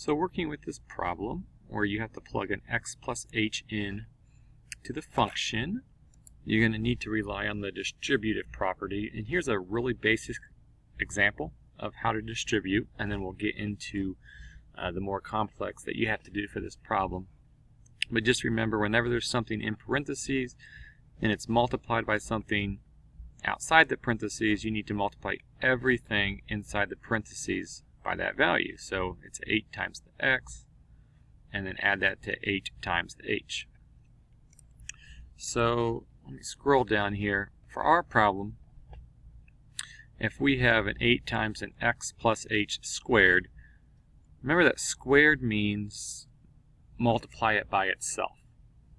So working with this problem where you have to plug an x plus h in to the function, you're going to need to rely on the distributive property. And here's a really basic example of how to distribute, and then we'll get into the more complex that you have to do for this problem. But just remember, whenever there's something in parentheses and it's multiplied by something outside the parentheses, you need to multiply everything inside the parentheses by that value. So it's 8 times the x, and then add that to 8 times the h. So let me scroll down here. For our problem, if we have an 8 times an x plus h squared, remember that squared means multiply it by itself.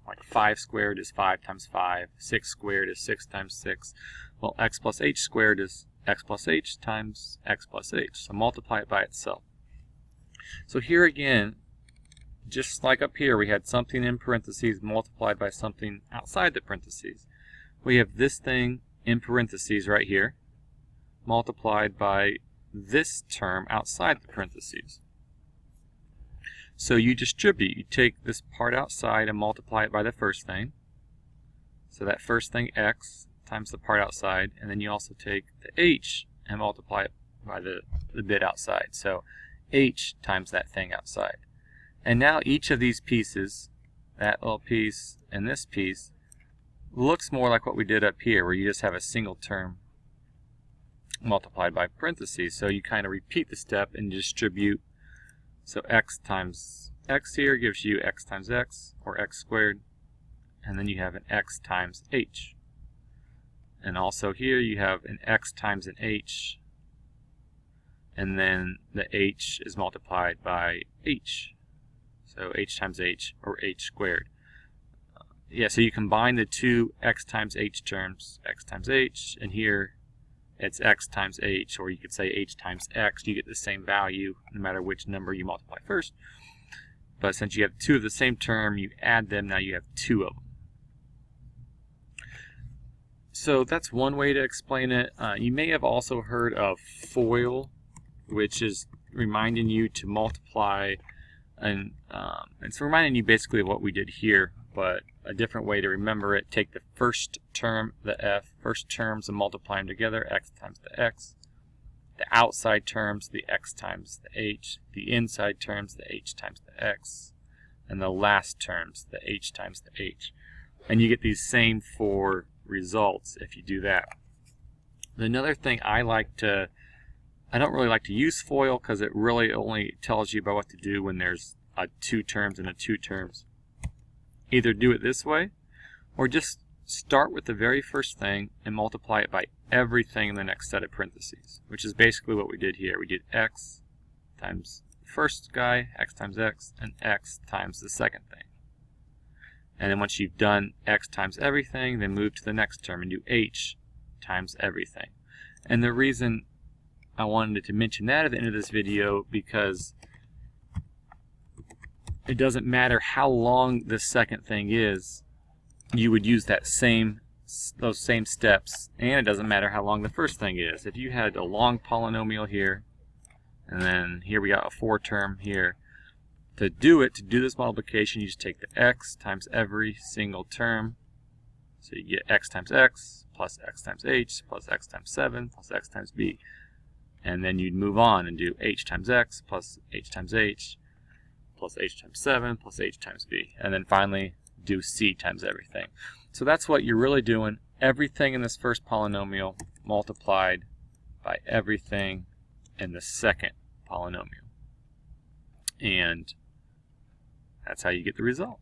Like 5 squared is 5 times 5, 6 squared is 6 times 6. Well, x plus h squared is x plus h times x plus h. So multiply it by itself. So here again, just like up here, we had something in parentheses multiplied by something outside the parentheses. We have this thing in parentheses right here multiplied by this term outside the parentheses. So you distribute. You take this part outside and multiply it by the first thing. So that first thing, x, times the part outside, and then you also take the h and multiply it by the bit outside. So h times that thing outside. And now each of these pieces, that little piece and this piece, looks more like what we did up here, where you just have a single term multiplied by parentheses. So you kind of repeat the step and distribute. So x times x here gives you x times x, or x squared, and then you have an x times h. And also here you have an x times an h, and then the h is multiplied by h. So h times h, or h squared. Yeah, so you combine the two x times h terms, x times h, and here it's x times h, or you could say h times x. You get the same value no matter which number you multiply first. But since you have two of the same term, you add them, now you have two of them. So that's one way to explain it. You may have also heard of FOIL, which is reminding you to multiply, and it's reminding you basically of what we did here, but a different way to remember it. Take the first term, the f, first terms, and multiply them together, x times the x. The outside terms, the x times the h. The inside terms, the h times the x. And the last terms, the h times the h. And you get these same four results if you do that. Another thing I don't really like to use FOIL because it really only tells you about what to do when there's a two terms and a two terms. Either do it this way, or just start with the very first thing and multiply it by everything in the next set of parentheses, which is basically what we did here. We did x times the first guy, x times x, and x times the second thing. And then once you've done x times everything, then move to the next term and do h times everything. And the reason I wanted to mention that at the end of this video, because it doesn't matter how long the second thing is, you would use those same steps, and it doesn't matter how long the first thing is. If you had a long polynomial here, and then here we got a 4 term here, to do this multiplication, you just take the x times every single term. So you get x times x plus x times h plus x times 7 plus x times b. And then you'd move on and do h times x plus h times h plus h times 7 plus h times b. And then finally do c times everything. So that's what you're really doing. Everything in this first polynomial multiplied by everything in the second polynomial. And that's how you get the result.